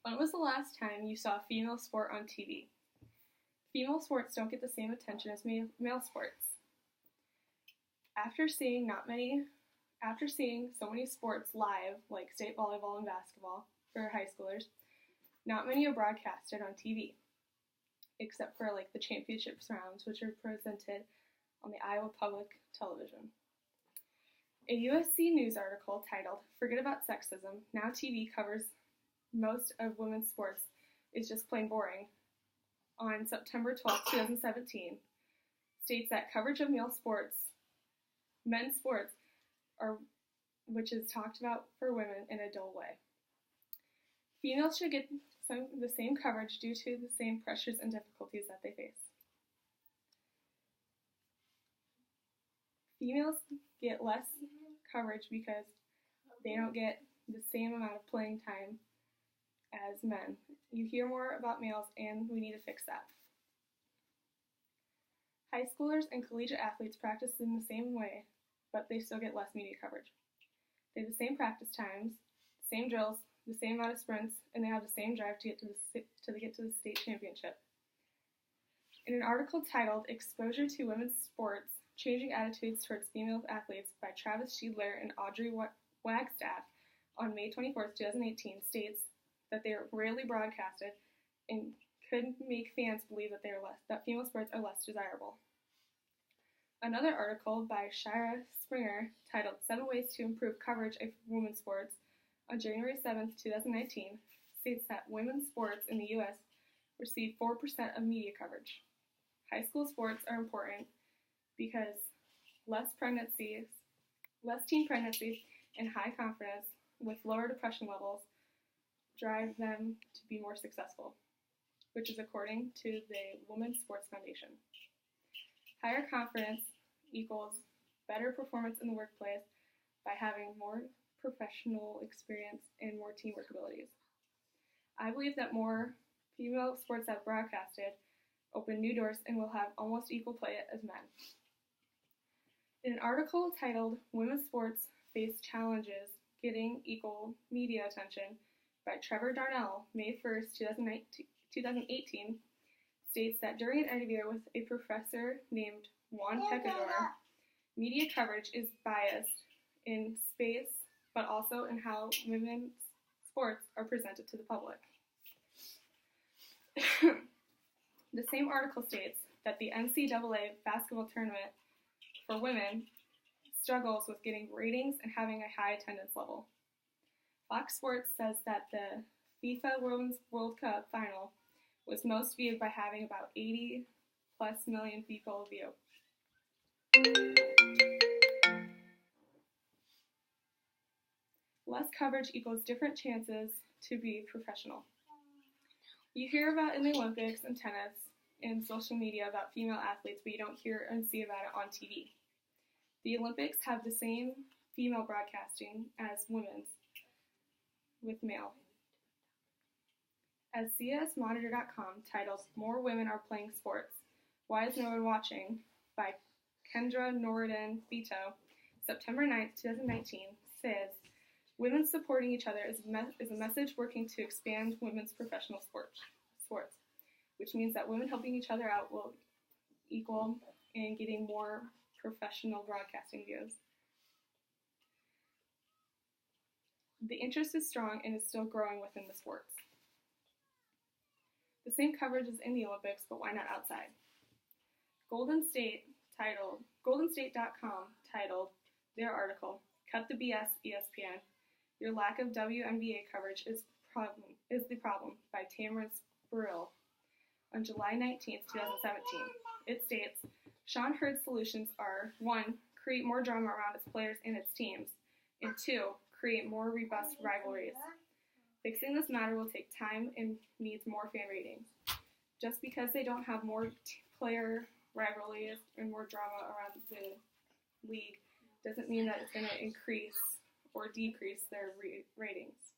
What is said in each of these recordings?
When was the last time you saw a female sport on TV? Female sports don't get the same attention as male sports. After seeing so many sports live, like state volleyball and basketball for high schoolers, not many are broadcasted on TV, except for like the championships rounds, which are presented on the Iowa Public Television. A USC News article titled, "Forget About Sexism, Now TV Covers Most of Women's Sports is Just Plain Boring," on September 12, 2017, states that coverage of men's sports, which is talked about for women in a dull way. Females should get the same coverage due to the same pressures and difficulties that they face. Females get less coverage because they don't get the same amount of playing time as men. You hear more about males, and we need to fix that. High schoolers and collegiate athletes practice in the same way, but they still get less media coverage. They have the same practice times, same drills, the same amount of sprints, and they have the same drive to get to the state championship. In an article titled "Exposure to Women's Sports: Changing Attitudes Towards Female Athletes" by Travis Schiedler and Audrey Wagstaff on May 24, 2018, states that they are rarely broadcasted and could make fans believe that female sports are less desirable. Another article by Shira Springer titled "7 Ways to Improve Coverage of Women's Sports" on January 7, 2019, states that women's sports in the U.S. receive 4% of media coverage. High school sports are important because less teen pregnancies, and high confidence with lower depression levels drive them to be more successful, which is according to the Women's Sports Foundation. Higher confidence equals better performance in the workplace by having more professional experience and more teamwork abilities. I believe that more female sports that broadcasted open new doors and will have almost equal play as men. In an article titled "Women's Sports Face Challenges Getting Equal Media Attention" by Trevor Darnell, May 1, 2018, states that during an interview with a professor named Juan Pecador, media coverage is biased in space, but also in how women's sports are presented to the public. The same article states that the NCAA basketball tournament for women struggles with getting ratings and having a high attendance level. Fox Sports says that the FIFA Women's World Cup final was most viewed by having about 80+ million people view. Less coverage equals different chances to be professional. You hear about in the Olympics and tennis and social media about female athletes, but you don't hear and see about it on TV. The Olympics have the same female broadcasting as women's, with male. As CSMonitor.com titled "More Women Are Playing Sports, Why Is No One Watching?" by Kendra Norridon Vito, September 9, 2019, says, "Women supporting each other is a message working to expand women's professional sports, which means that women helping each other out will equal in getting more professional broadcasting views. The interest is strong and is still growing within the sports. The same coverage is in the Olympics, but why not outside?" GoldenState.com titled their article, "Cut the BS, ESPN. Your lack of WNBA coverage is the problem," by Tamara Burrill on July 19, 2017. It states, Sean Hurd's solutions are 1. Create more drama around its players and its teams, and 2. Create more robust rivalries. Fixing this matter will take time and needs more fan ratings. Just because they don't have more player rivalries and more drama around the league doesn't mean that it's going to increase or decrease their ratings.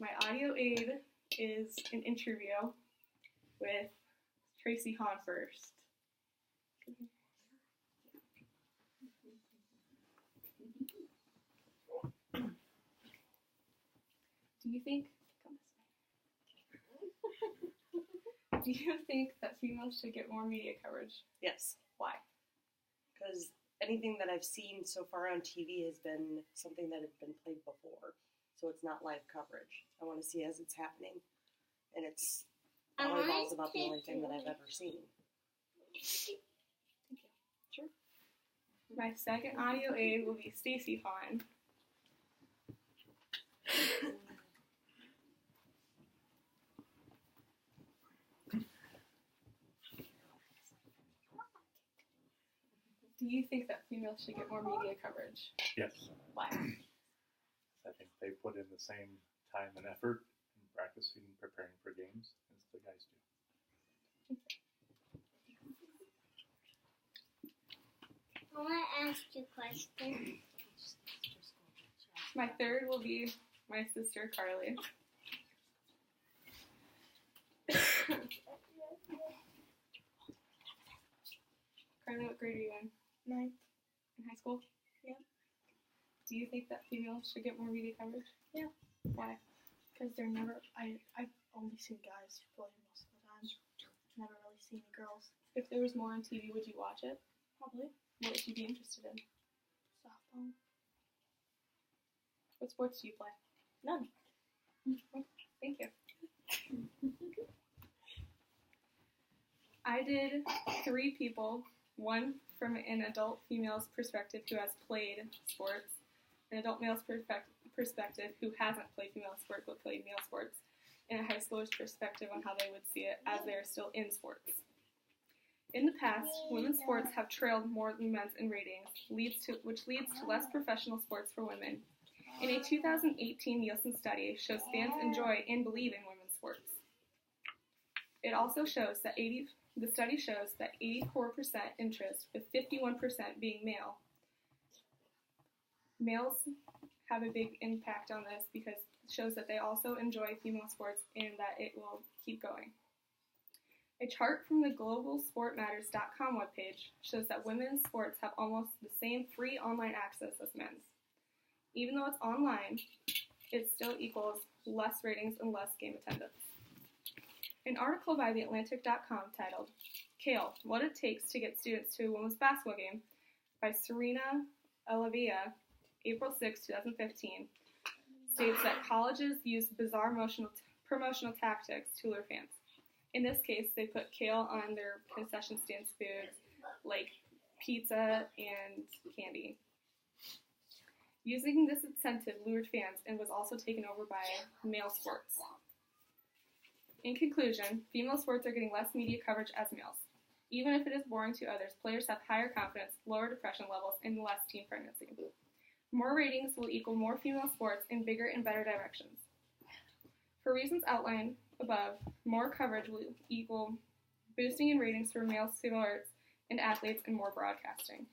My audio aid is an interview with Tracy Hahn first. Do you think that females should get more media coverage? Yes. Why? Because anything that I've seen so far on TV has been something that had been played before. So it's not live coverage. I want to see as it's happening. And it's volleyball's about the only thing that I've ever seen. Thank you. Sure. My second audio aid will be Stacy Hahn. Do you think that females should get more media coverage? Yes. Why? I think they put in the same time and effort in practicing and preparing for games as the guys do. I want to ask you a question. My third will be my sister, Carly. Carly, what grade are you in? 9th. In high school? Yeah. Do you think that females should get more media coverage? Yeah. Why? Because they're never, I've only seen guys play most of the time. Never really seen the girls. If there was more on TV, would you watch it? Probably. What would you be interested in? Softball. What sports do you play? None. Thank you. I did 3 people, one from an adult female's perspective who has played sports, an adult male's perspective who hasn't played female sports but played male sports, and a high schooler's perspective on how they would see it as they are still in sports. In the past, women's sports have trailed more than men's in ratings, which leads to less professional sports for women. In a 2018 Nielsen study shows fans enjoy and believe in women's sports. It also shows that the study shows that 84% interest, with 51% being male. Males have a big impact on this because it shows that they also enjoy female sports and that it will keep going. A chart from the globalsportmatters.com webpage shows that women's sports have almost the same free online access as men's. Even though it's online, it still equals less ratings and less game attendance. An article by theatlantic.com titled, Kale, What It Takes to Get Students to a Women's Basketball Game by Serena Elavia, April 6, 2015, states that colleges use bizarre promotional tactics to lure fans. In this case, they put kale on their concession stands foods like pizza and candy. Using this incentive lured fans and was also taken over by male sports. In conclusion, female sports are getting less media coverage as males. Even if it is boring to others, players have higher confidence, lower depression levels, and less teen pregnancy. More ratings will equal more female sports in bigger and better directions. For reasons outlined above, more coverage will equal boosting in ratings for male sports and athletes and more broadcasting.